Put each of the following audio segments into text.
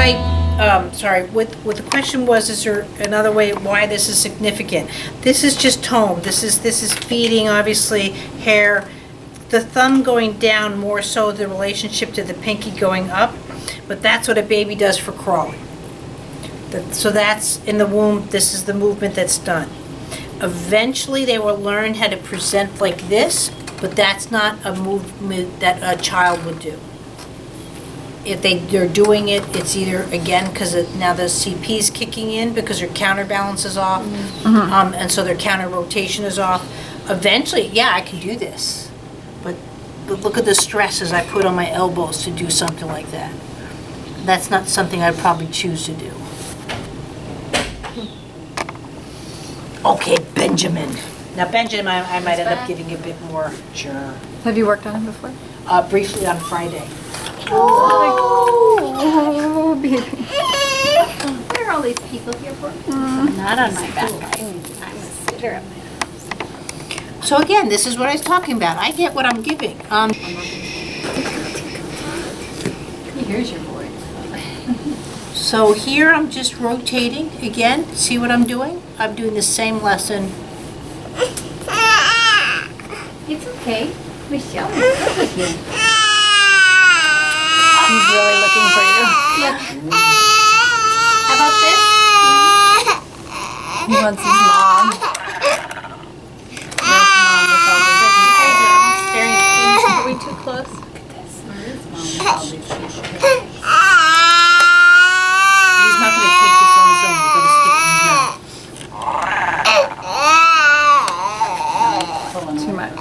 I, sorry, what the question was, is there another way why this is significant? This is just tone. This is feeding, obviously, hair. The thumb going down more so the relationship to the pinky going up, but that's what a baby does for crawling. So that's in the womb, this is the movement that's done. Eventually, they will learn how to present like this, but that's not a movement that a child would do. If they're doing it, it's either, again, because now the CP is kicking in because their counterbalance is off, and so their counter rotation is off. Eventually, yeah, I can do this, but look at the stresses I put on my elbows to do something like that. That's not something I'd probably choose to do. Okay, Benjamin. Now, Benjamin, I might end up getting a bit more, sure. Have you worked on him before? Briefly on Friday. Oh, baby. What are all these people here for? Not on my back. I'm a sitter at my house. So again, this is what I was talking about. I get what I'm giving. Here's your boy. So here I'm just rotating again. See what I'm doing? I'm doing the same lesson. It's okay. Michelle is good with you. He's really looking for you. Look. How about this? He wants his mom. Are we too close? Look at this. He's not going to take this on his own. You've got to stick in his mouth. Too much.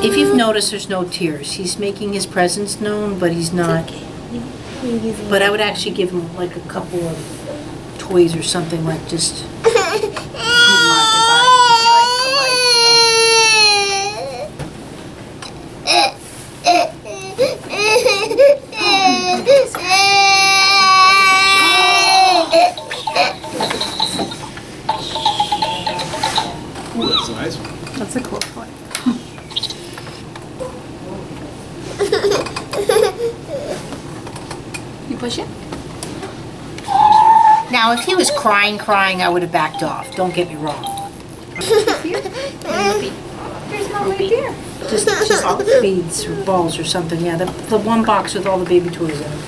If you've noticed, there's no tears. He's making his presence known, but he's not. But I would actually give him like a couple of toys or something, like just. Ooh, that's a nice one. That's a cool toy. You push it? Now, if he was crying, I would have backed off. Don't get me wrong. There's no right there. Just beads or balls or something. Yeah, the one box with all the baby toys in it.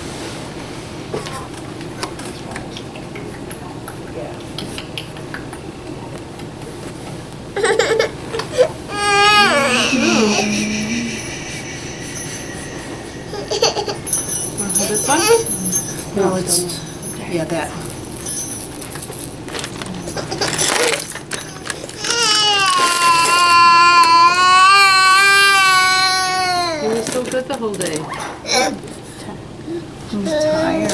This one? No, it's, yeah, that. You were so good the whole day. He's tired.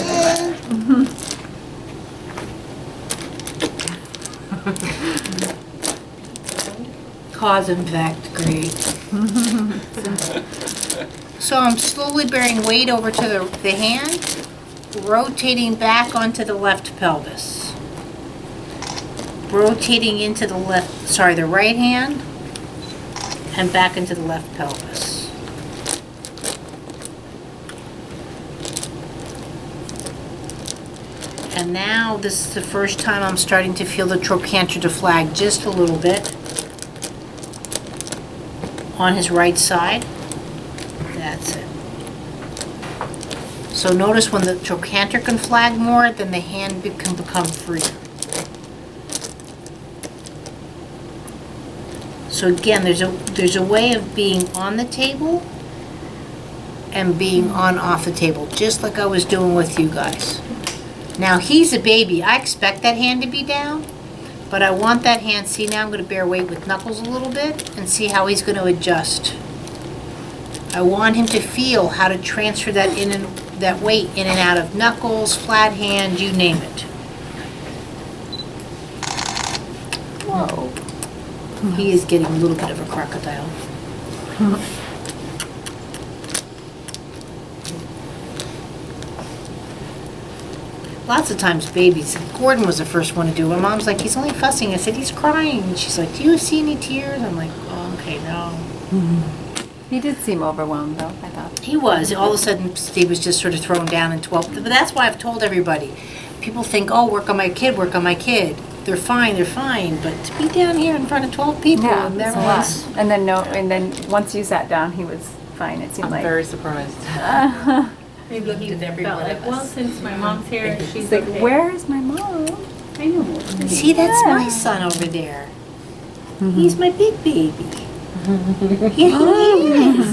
Cause and effect, great. So I'm slowly bearing weight over to the hand, rotating back onto the left pelvis. Rotating into the the right hand, and back into the left pelvis. And now this is the first time I'm starting to feel the trochanter deflag just a little bit on his right side. That's it. So notice when the trochanter can flag more, then the hand can become free. So again, there's a way of being on the table and being on off the table, just like I was doing with you guys. Now he's a baby. I expect that hand to be down, but I want that hand, see now I'm going to bear weight with knuckles a little bit and see how he's going to adjust. I want him to feel how to transfer that that weight in and out of knuckles, flat hand, you name it. Whoa. He is getting a little bit of a crocodile. Lots of times babies, Gordon was the first one to do it. Mom's like, he's only fussing. I said, he's crying. And she's like, do you see any tears? I'm like, oh, okay, no. He did seem overwhelmed though, I thought. He was. All of a sudden, Steve was just sort of thrown down in 12. But that's why I've told everybody. People think, oh, work on my kid, work on my kid. They're fine. But to be down here in front of 12 people Yeah, and it's a everyone's... lot. And then once you sat down, he was fine. It seemed I'm like. very surprised. He looked at every Felt one like, of well, us. since my mom's here, she's He's like, okay. where is my mom? I know. See, that's Yeah. my son over there. He's my big baby. Yeah, he is.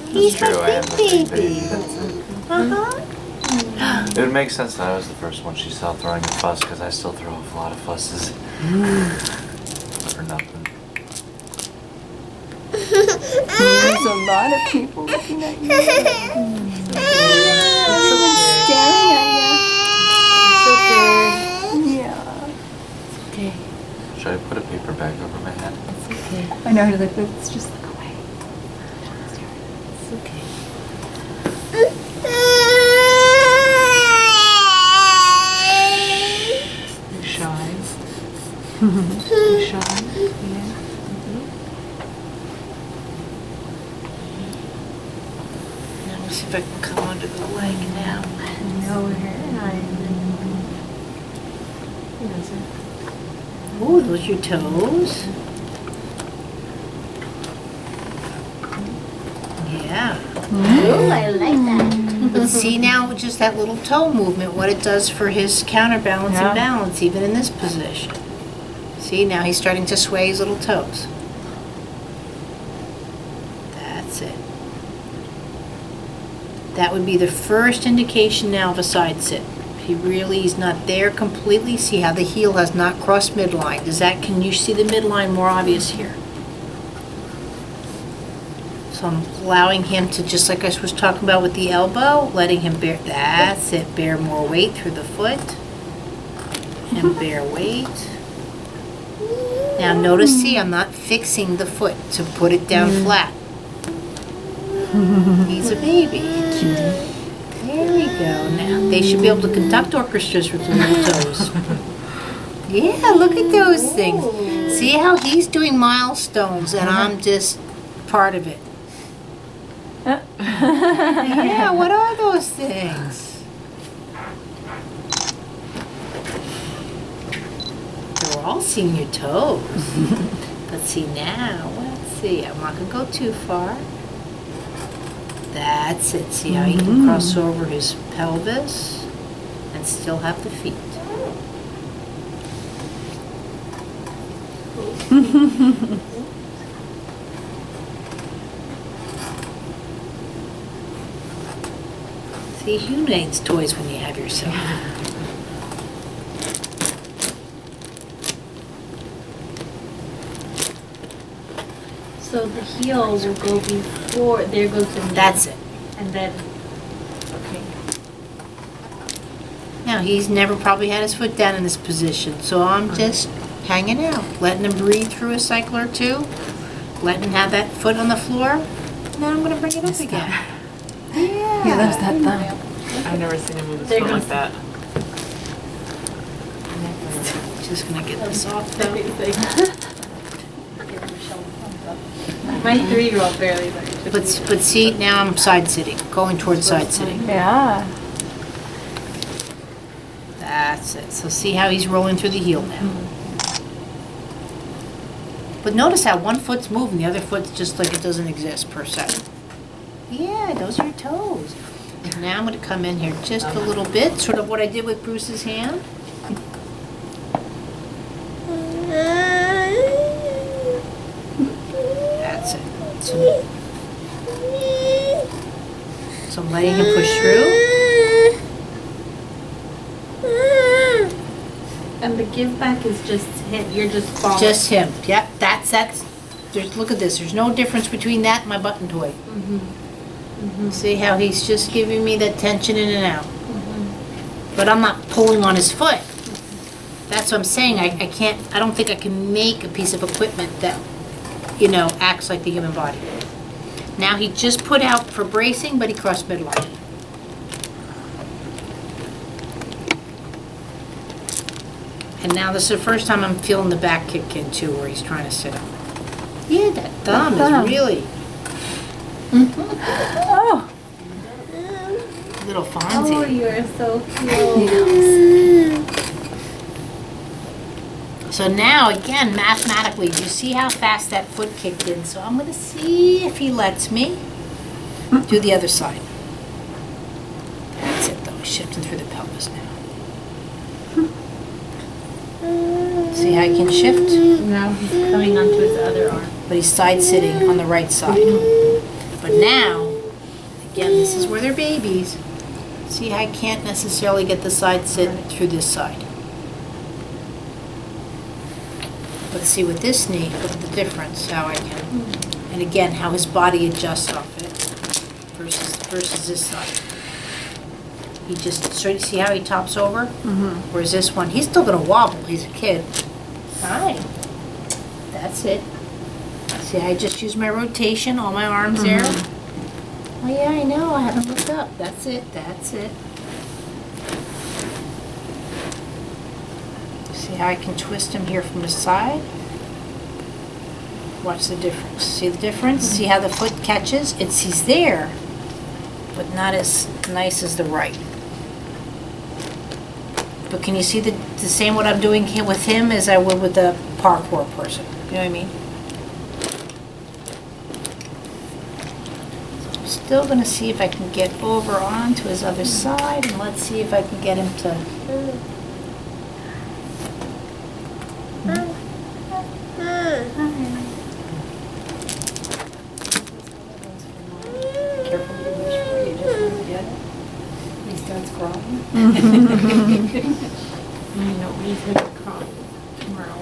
He's true, I my am big the big baby. baby. Uh-huh. It would make sense that I was the first one she saw throwing a fuss, because I still throw a lot of fusses. For nothing. There's a lot of people looking at you. Staring at you. Yeah. Okay. Should I put a paper bag over my head? I know, he's like, let's just look away. It's okay. You shy? You shy? Yeah. Now, let's see if I can come under the leg now. No, He doesn't. Ooh, those your toes. Yeah. Ooh, I like that. But see now, just that little toe movement, what it does for his counterbalance Yeah. and balance, even in this position. See, now he's starting to sway his little toes. That's it. That would be the first indication now of a side sit. He's not there completely. See how the heel has not crossed midline. Can you see the midline more obvious here? So I'm allowing him to, just like I was talking about with the elbow, letting him bear, that's it, bear more weight through the foot. And bear weight. Now notice, see, I'm not fixing the foot to put it down flat. He's a baby. There we go. Now, they should be able to conduct orchestras with their little toes. Yeah, look at those things. See how he's doing milestones and I'm just part of it. Yeah, what are those things? We're all seeing your toes. Let's see now. Let's see. I'm not going to go too far. That's it. See how he can cross over his pelvis and still have the feet. See, who needs toys when you have yourself? So the heel will go before, there goes the knee. That's it. And then, okay. Now, he's never probably had his foot down in this position, so I'm just hanging out, letting him breathe through a cycle or two, letting him have that foot on the floor, and then I'm gonna bring it up again. Yeah. He loves that thumb. I've never seen him move his There foot like goes- that. Just gonna get this off though. My 3-year-old barely learned. But see, now I'm side sitting, going towards side sitting. Yeah. That's it. So see how he's rolling through the heel now. But notice how one foot's moving, the other foot's just like it doesn't exist per se. Yeah, those are your toes. Now I'm going to come in here just a little bit, sort of what I did with Bruce's hand. That's it. So I'm letting him push through. And the give back is just him, you're just following. Just him. Yep, that's. Look at this. There's no difference between that and my button toy. See how he's just giving me that tension in and out. But I'm not pulling on his foot. That's what I'm saying. I can't. I don't think I can make a piece of equipment that, acts like the human body. Now he just put out for bracing, but he crossed midline. And now this is the first time I'm feeling the back kick in too, where he's trying to sit up. Yeah, that thumb is really. Oh, Little Oh, Fonzie. you are so cute. So now, again, mathematically, do you see how fast that foot kicked in? So I'm gonna see if he lets me do the other side. That's it though, shifting through the pelvis now. See how he can shift? Now he's coming onto his other arm. But he's side sitting on the right side. But now, again, this is where they're babies. See, I can't necessarily get the side sit through this side. But see with this knee, look at the difference, how I can, and again, how his body adjusts off it versus this side. He just, so you see how he tops over? Whereas this one, he's still gonna wobble, he's a kid. Fine. That's it. See, I just use my rotation, all my arms there. Oh yeah, I know, I haven't looked up. That's it, that's it. See how I can twist him here from the side? Watch the difference. See the difference? See how the foot catches? He's there, but not as nice as the right. But can you see the same what I'm doing here with him as I would with the parkour person? You know what I mean? Still gonna see if I can get over onto his other side, and let's see if I can get him to. Careful what you wish for, you just won't get it. He starts crying. I know, he's gonna cry tomorrow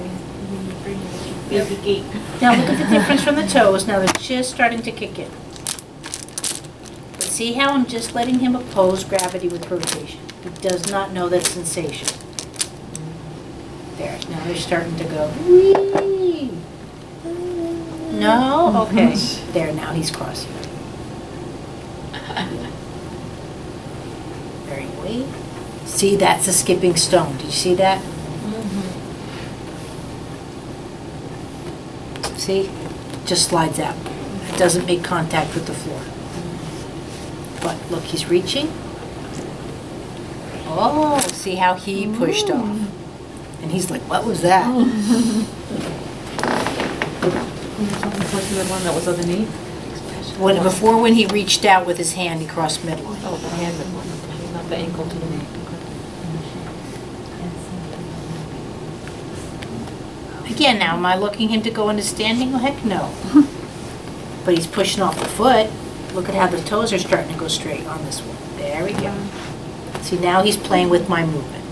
when you bring him to baby gate. Now look at the difference from the toes, now they're just starting to kick in. But see how I'm just letting him oppose gravity with rotation. He does not know that sensation. There, now they're starting to go, whee! No? Okay. There, now he's crossing. Very wait. See, that's a skipping stone. Did you see that? See? Just slides out. It doesn't make contact with the floor. But look, he's reaching. Oh, see how he pushed off. And he's like, what was that? The one that was on the knee? Before when he reached out with his hand, he crossed midline. Oh, the hand one, not the ankle to the knee. Again, now, am I looking him to go into standing? Oh, heck no. But he's pushing off the foot. Look at how the toes are starting to go straight on this one. There we go. See, now he's playing with my movement.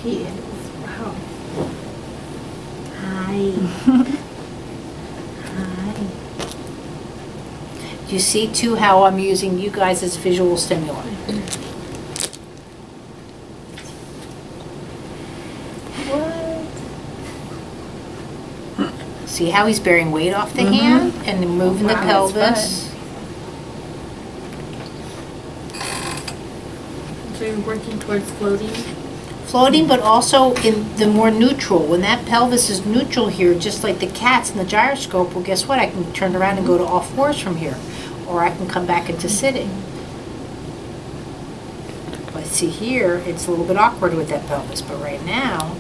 He is. Wow. Hi. Hi. Do you see, too, how I'm using you guys as visual stimuli? See how he's bearing weight off the hand and then moving the pelvis? So you're working towards floating? Floating, but also in the more neutral. When that pelvis is neutral here, just like the cats in the gyroscope, well, guess what? I can turn around and go to all fours from here. Or I can come back into sitting. But see here, it's a little bit awkward with that pelvis. But right now,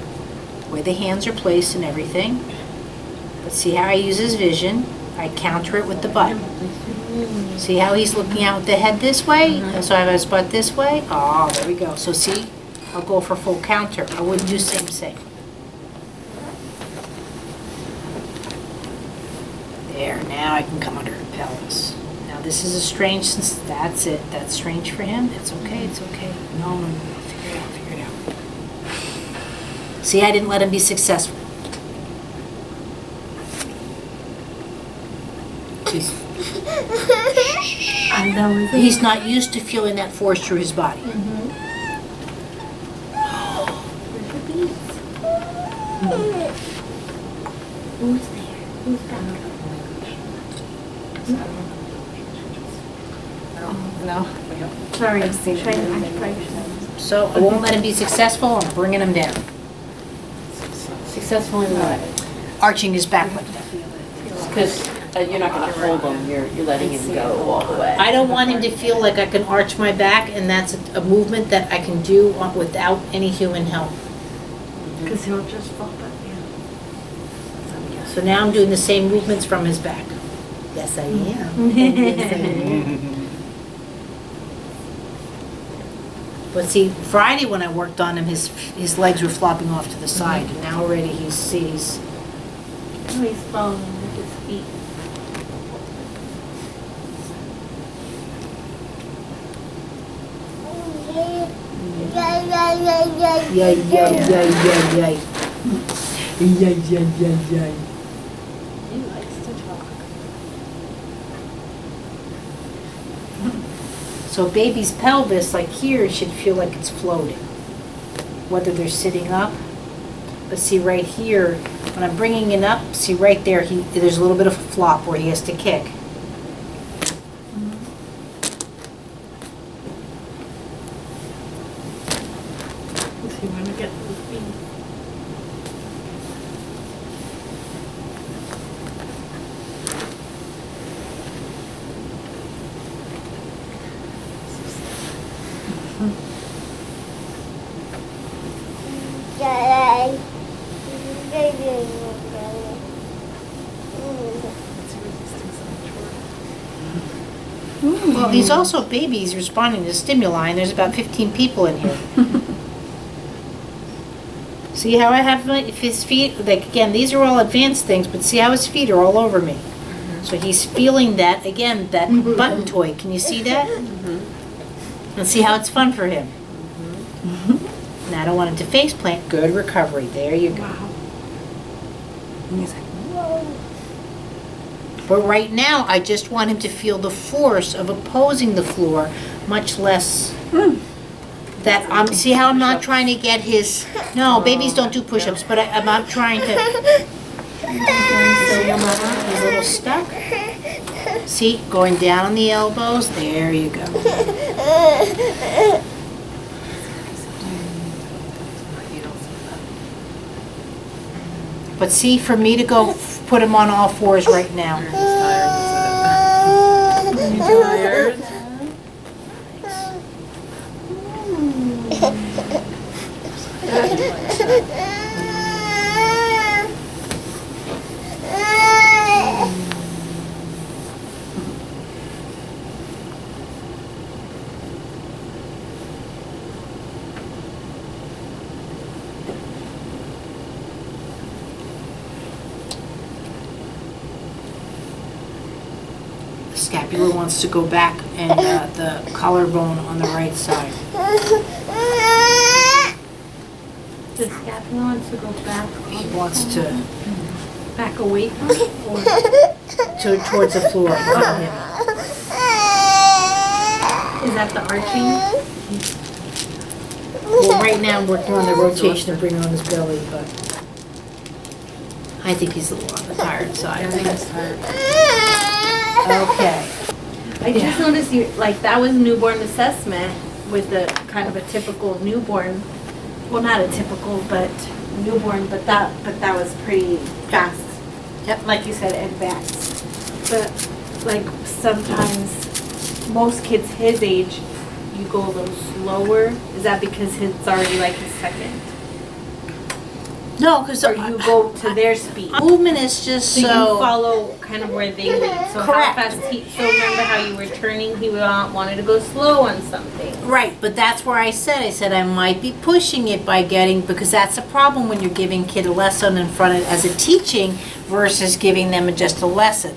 the way the hands are placed and everything, but see how I use his vision? I counter it with the butt. See how he's looking out with the head this way? So I have his butt this way? Oh, there we go. So see, I'll go for full counter. I wouldn't do same. There, now I can come under the pelvis. Now this is a strange, since that's it. That's strange for him. It's okay, it's okay. No, figure it out. See, I didn't let him be successful. He's not used to feeling that force through his body. Who's there? Who's back? no. Sorry, I've seen it. trying to occupy yourself. So I won't let him be successful, I'm bringing him down. Successful in what? Arching his back like that. Because You're not gonna hold him, you're letting him go all the way. I don't want him to feel like I can arch my back, and that's a movement that I can do without any human help. Because he'll just fall back, So now I'm doing the same movements from his back. Yes, I am. Yes, I am. But see, Friday when I worked on him, his legs were flopping off to the side, and now already he's Oh, he's falling with his feet. yay, yay, yay, yay, yay. Yay, yay, yay, yay. He likes to talk. So baby's pelvis, like here, should feel like it's floating, whether they're sitting up. But see right here, when I'm bringing it up, see right there, there's a little bit of a flop where he has to kick. Does he want to get his feet? Well, he's also a baby, he's responding to stimuli, and there's about 15 people in here. See how I have his feet, like again, these are all advanced things, but see how his feet are all over me. So he's feeling that, again, that button toy, can you see that? And see how it's fun for him. Now I don't want him to face plant, good recovery, there you go. Wow. And he's like, But right now, I just want him to feel the force of opposing the floor, much less that see how I'm not trying to get his, no, babies don't do push-ups, but I'm not trying to, he's a little stuck. See, going down on the elbows, there you go. But see, for me to go put him on all fours right now. He's tired. Scapula wants to go back, and the collarbone on the right side. The scapula wants to go back. He wants to Back away from it, or towards the floor. Yeah. is that the arching? Well, right now I'm working on the rotation and bringing on his belly, but I think he's a little on the tired side. Okay. I just noticed you, like, that was newborn assessment with the kind of a typical newborn, well, not a typical, but newborn, but that was pretty fast. Yep. Like you said, advanced. But, like, sometimes, most kids his age, you go a little slower. Is that because it's already like his second? No, because Or you go to their speed? movement is just So you so. follow kind of where they lead. So Correct. how fast so remember how you were turning, he wanted to go slow on something. Right, but that's where I said I might be pushing it by because that's a problem when you're giving kid a lesson in front of, as a teaching versus giving them just a lesson.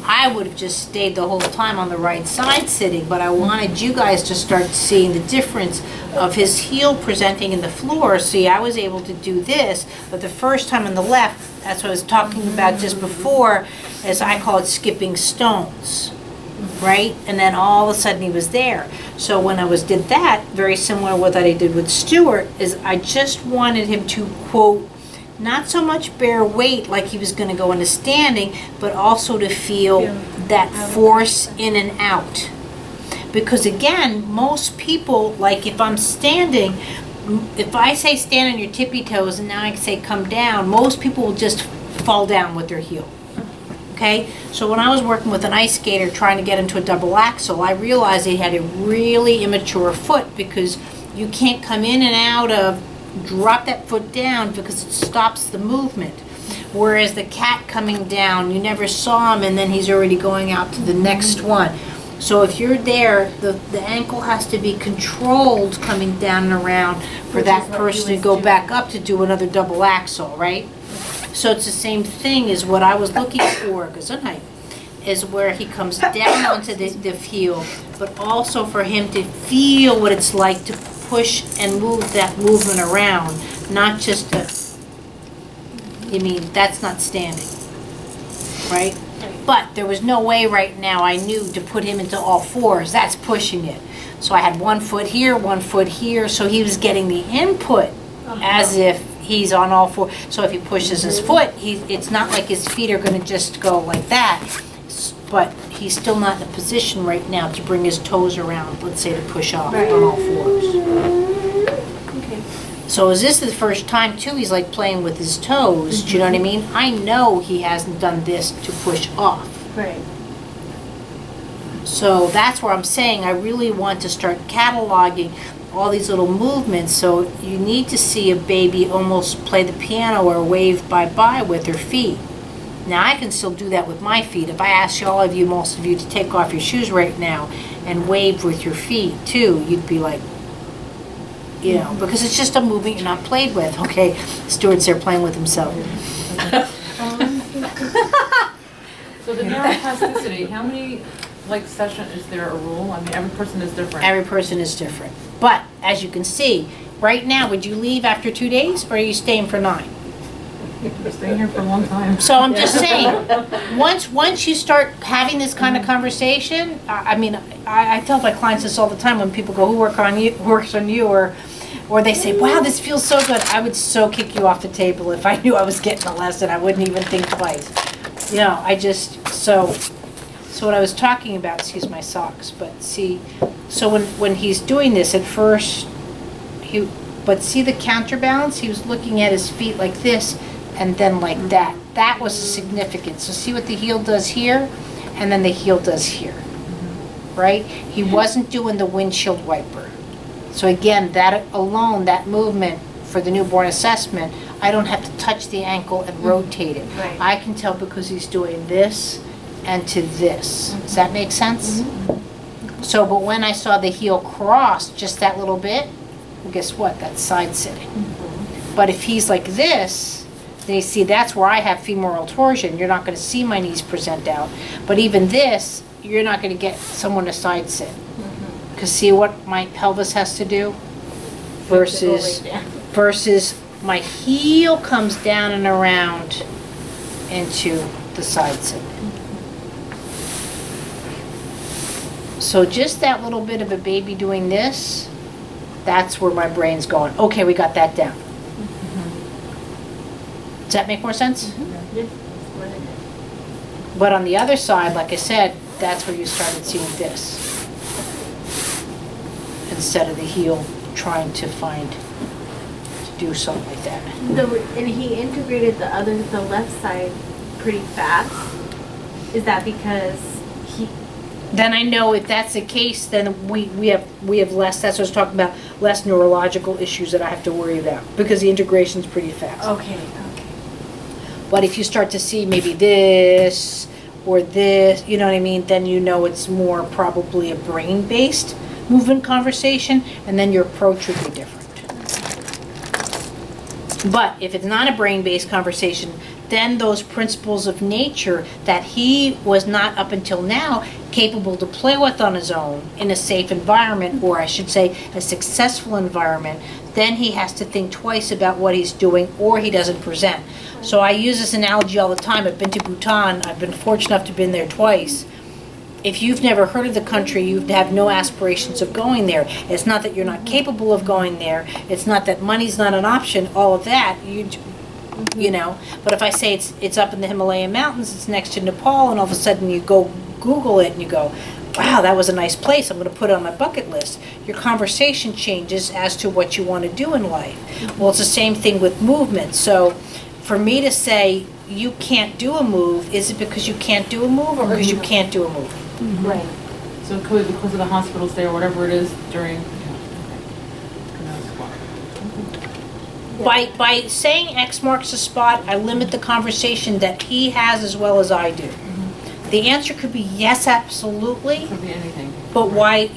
I would have just stayed the whole time on the right side sitting, but I wanted you guys to start seeing the difference of his heel presenting in the floor. See, I was able to do this, but the first time on the left, that's what I was talking about just before, as I call it skipping stones. Right? And then all of a sudden he was there. So when I did that, very similar to what I did with Stuart, is I just wanted him to, quote, not so much bear weight like he was going to go into standing, but also to feel that force in and out. Because again, most people, like if I'm standing, if I say stand on your tippy toes and now I say come down, most people will just fall down with their heel. Okay, so when I was working with an ice skater trying to get into a double axel, I realized he had a really immature foot because you can't come in and out of, drop that foot down because it stops the movement. Whereas the cat coming down, you never saw him and then he's already going out to the next one. So if you're there, the ankle has to be controlled coming down and around for that person to go back up to do another double axel, right? So it's the same thing as what I was looking for, gesundheit, is where he comes down onto the heel, but also for him to feel what it's like to push and move that movement around, not just that's not standing, right? But there was no way right now I knew to put him into all fours. That's pushing it. So I had 1 foot here, so he was getting the input as if he's on all four. So if he pushes his foot, it's not like his feet are going to just go like that, but he's still not in a position right now to bring his toes around, let's say to push off on all fours. Okay. So is this the first time too he's like playing with his toes, do you know what I mean? I know he hasn't done this to push off. Right. So that's where I'm saying I really want to start cataloging all these little movements. So you need to see a baby almost play the piano or wave bye-bye with her feet. Now I can still do that with my feet. If I ask all of you, most of you, to take off your shoes right now and wave with your feet too, you'd be like, because it's just a movement you're not played with. Okay, Stuart's there playing with himself. So the neuroplasticity, how many session, is there a rule? I mean, every person is different. Every person is different. But as you can see, right now, would you leave after 2 days or are you staying for 9? I'm staying here for a long time. So I'm just saying, once you start having this kind of conversation, I tell my clients this all the time when people go, who works on you, or they say, wow, this feels so good. I would so kick you off the table if I knew I was getting a lesson. I wouldn't even think twice. So what I was talking about, excuse my socks, but see, so when he's doing this at first, but see the counterbalance? He was looking at his feet like this and then like that. That was significant. So see what the heel does here and then the heel does here, right? He wasn't doing the windshield wiper. So again, that alone, that movement for the newborn assessment, I don't have to touch the ankle and rotate it. Right. I can tell because he's doing this and to this. Does that make sense? So, but when I saw the heel cross just that little bit, well, guess what? That's side sitting. But if he's like this, then you see that's where I have femoral torsion. You're not going to see my knees present out. But even this, you're not going to get someone to side sit. Because see what my pelvis has to do versus my heel comes down and around into the side sit. So just that little bit of a baby doing this, that's where my brain's going, okay, we got that down. Does that make more sense? But on the other side, like I said, that's where you started seeing this. Instead of the heel trying to do something like that. And he integrated the left side pretty fast. Is that because then I know if that's the case, then we have less, that's what I was talking about, less neurological issues that I have to worry about because the integration's pretty fast. Okay. But if you start to see maybe this or this, you know what I mean, then you know it's more probably a brain-based movement conversation, and then your approach would be different. But if it's not a brain-based conversation, then those principles of nature that he was not up until now capable to play with on his own in a safe environment, or I should say a successful environment, then he has to think twice about what he's doing or he doesn't present. So I use this analogy all the time. I've been to Bhutan. I've been fortunate enough to have been there twice. If you've never heard of the country, you have no aspirations of going there. It's not that you're not capable of going there. It's not that money's not an option. All of that, you know. But if I say it's up in the Himalayan mountains, it's next to Nepal, and all of a sudden you go Google it and you go, wow, that was a nice place. I'm going to put it on my bucket list. Your conversation changes as to what you want to do in life. Well, it's the same thing with movement. So for me to say, you can't do a move, is it because you can't do a move or because you can't do a move? Right. So it could be because of the hospital stay or whatever it is during, By saying X marks the spot, I limit the conversation that he has as well as I do. The answer could be yes, absolutely, could be anything. but why,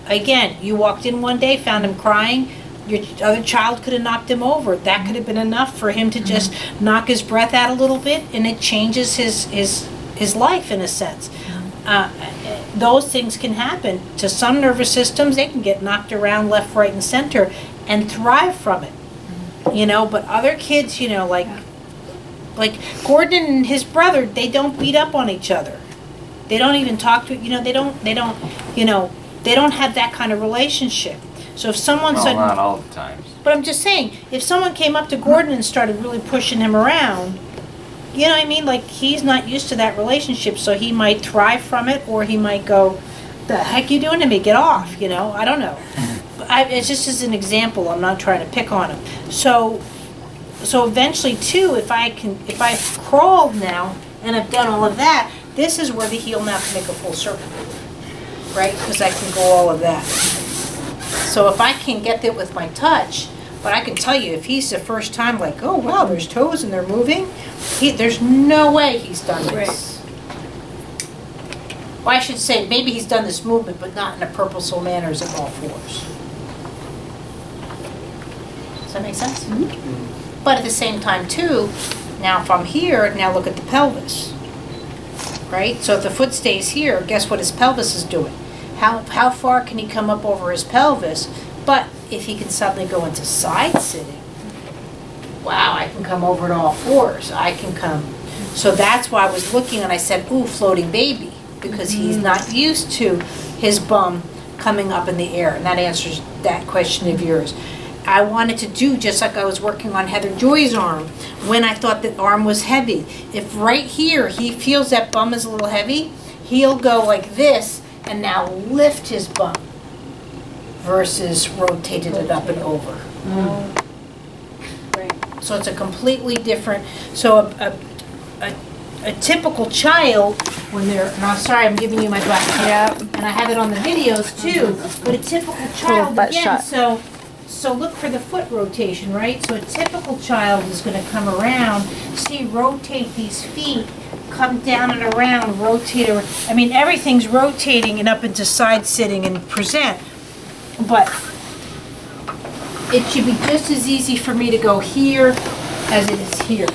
again, you walked in one day, found him crying, your other child could have knocked him over. That could have been enough for him to just knock his breath out a little bit, and it changes his life in a sense. Those things can happen. To some nervous systems, they can get knocked around left, right, and center and thrive from it. But other kids, like Gordon and his brother, they don't beat up on each other. They don't even talk to, they don't have that kind of relationship. So if someone Well, said, not all the times. but I'm just saying, if someone came up to Gordon and started really pushing him around, you know what I mean? Like, he's not used to that relationship, so he might thrive from it, or he might go, the heck you doing to me? Get off, I don't know. It's just as an example, I'm not trying to pick on him. So eventually, too, if I've crawled now, and I've done all of that, this is where the heel now can make a full circle, right? Because I can go all of that. So if I can get that with my touch, but I can tell you, if he's the first time like, oh wow, there's toes and they're moving, there's no way he's done this. Well, I should say, maybe he's done this movement, but not in a purposeful manner as in all fours. Does that make sense? Mm-hmm. But at the same time too, now if I'm here, now look at the pelvis. Right? So if the foot stays here, guess what his pelvis is doing? How far can he come up over his pelvis? But if he can suddenly go into side sitting, wow, I can come over to all fours. I can come. So that's why I was looking and I said, ooh, floating baby, because he's not used to his bum coming up in the air. And that answers that question of yours. I wanted to do just like I was working on Heather Joy's arm when I thought that arm was heavy. If right here he feels that bum is a little heavy, he'll go like this and now lift his bum versus rotated it up and over. Right. So it's a completely different, so a typical child, when they're, and I'm sorry I'm giving you my black hat, and I have it on the videos too, but a typical child, butt again, shot. so look for the foot rotation, right? So a typical child is going to come around, see, rotate these feet, come down and around, rotate around. I mean, everything's rotating and up into side sitting and present. But it should be just as easy for me to go here as it is here.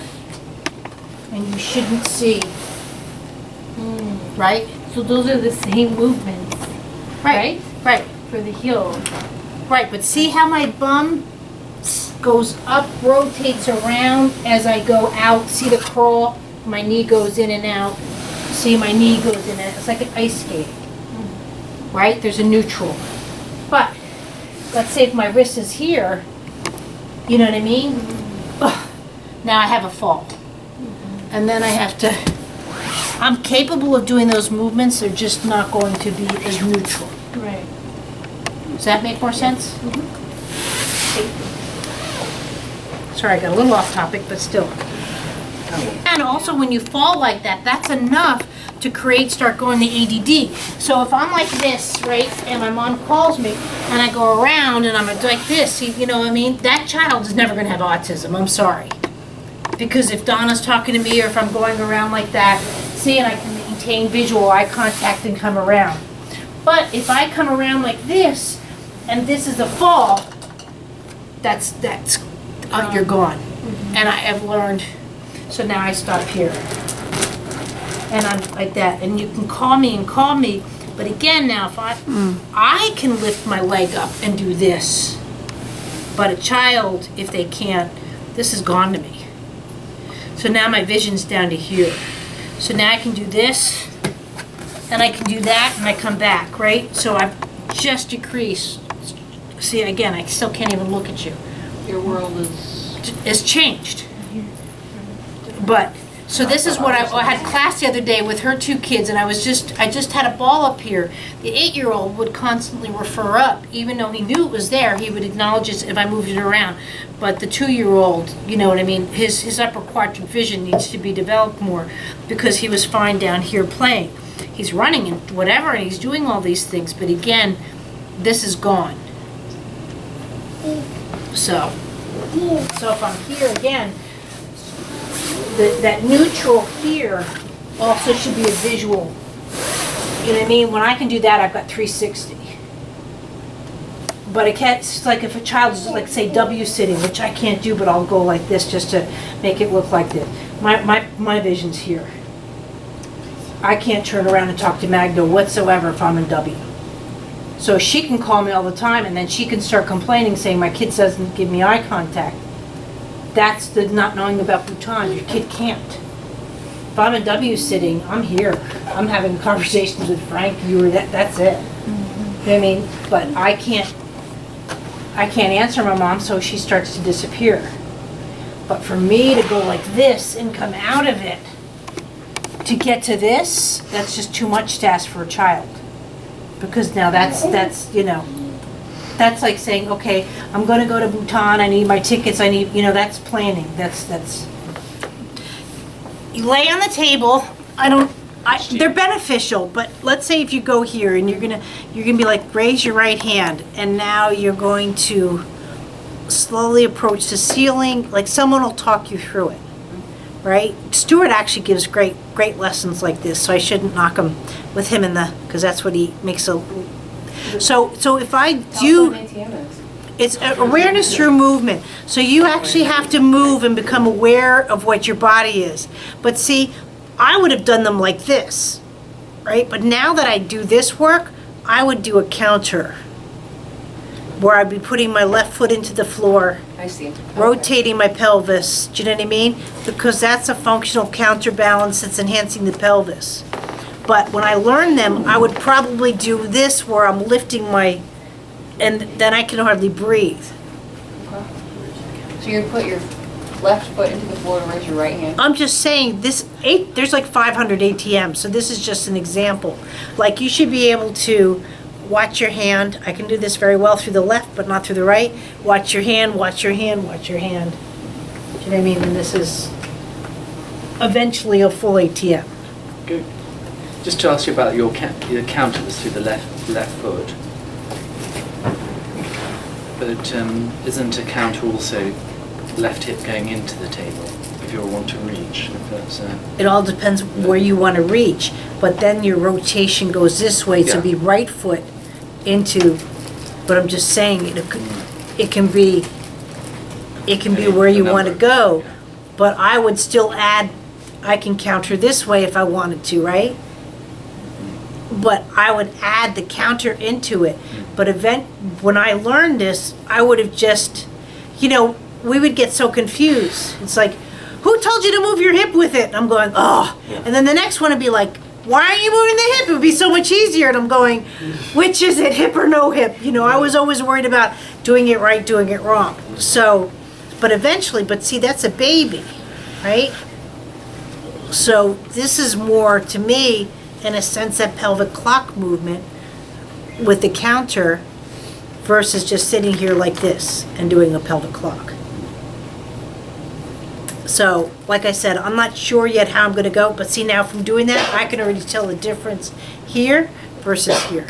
And you shouldn't see, right? So those are the same movements, right? Right. For the heel. Right, but see how my bum goes up, rotates around as I go out. See the crawl? My knee goes in and out. See, my knee goes in and out. It's like an ice skating, right? There's a neutral. But let's say if my wrist is here, you know what I mean? Ugh, now I have a fall. And then I have to, I'm capable of doing those movements, they're just not going to be as neutral. Right. Does that make more sense? Sorry, I got a little off topic, but still. And also when you fall like that, that's enough to start going the ADD. So if I'm like this, right, and my mom calls me, and I go around and I'm like this, you know what I mean? That child is never gonna have autism, I'm sorry. Because if Donna's talking to me or if I'm going around like that, see, and I can maintain visual eye contact and come around. But if I come around like this, and this is a fall, that's you're gone. And I have learned, so now I stop here. And I'm like that, and you can call me, but again now, if I can lift my leg up and do this, but a child, if they can't, this is gone to me. So now my vision's down to here. So now I can do this, and I can do that, and I come back, right? So I've just decreased. See, again, I still can't even look at you. Your world is It's changed. But So this is what I had class the other day with her 2 kids, and I just had a ball up here. The 8-year-old would constantly refer up, even though he knew it was there. He would acknowledge it if I moved it around. But the 2-year-old, you know what I mean? His upper quadrant vision needs to be developed more because he was fine down here playing. He's running and whatever, and he's doing all these things. But again, this is gone. So if I'm here again, that neutral here also should be a visual. You know what I mean? When I can do that, I've got 360. But I can't, it's like if a child is like, say, W sitting, which I can't do, but I'll go like this just to make it look like this. My vision's here. I can't turn around and talk to Magda whatsoever if I'm in W. So she can call me all the time, and then she can start complaining, saying my kid doesn't give me eye contact. That's the not knowing about Bhutan. Your kid can't. If I'm in W sitting, I'm here. I'm having conversations with Frank, that's it. You know what I mean? But I can't answer my mom, so she starts to disappear. But for me to go like this and come out of it, to get to this, that's just too much to ask for a child. Because now that's you know, that's like saying, okay, I'm gonna go to Bhutan, I need my tickets, I need, you know, that's planning, that's. You lay on the table, they're beneficial, but let's say if you go here and you're gonna be like, raise your right hand, and now you're going to slowly approach the ceiling, like someone will talk you through it, right? Stuart actually gives great lessons like this, so I shouldn't knock him with him because that's what he makes a, so if I do, it's awareness through movement. So you actually have to move and become aware of what your body is. But see, I would have done them like this, right? But now that I do this work, I would do a counter where I'd be putting my left foot into the floor, I see. rotating my pelvis. Do you know what I mean? Because that's a functional counterbalance that's enhancing the pelvis. But when I learn them, I would probably do this where I'm lifting and then I can hardly breathe. So you put your left foot into the floor and raise your right hand? I'm just saying, there's like 500 ATMs, so this is just an example. Like, you should be able to watch your hand. I can do this very well through the left, but not through the right. Watch your hand, watch your hand, watch your hand. Do you know what I mean? And this is eventually a full ATM. Good. Just to ask you about your counters through the left foot. But isn't a counter also left hip going into the table if you want to reach? If that's, It all depends where you want to reach, but then your rotation goes this way, so Yeah. be right foot into, but I'm just saying, it can be where you want to go, but I would still add, I can counter this way if I wanted to, right? But I would add the counter into it. But when I learned this, I would have just, you know, we would get so confused. It's like, who told you to move your hip with it? And I'm going, oh. And then the next one would be like, why aren't you moving the hip? It would be so much easier. And I'm going, which is it, hip or no hip? You know, I was always worried about doing it right, doing it wrong. So, but eventually, but see, that's a baby, right? So this is more, to me, in a sense, that pelvic clock movement with the counter versus just sitting here like this and doing a pelvic clock. So, like I said, I'm not sure yet how I'm going to go, but see, now from doing that, I can already tell the difference here versus here.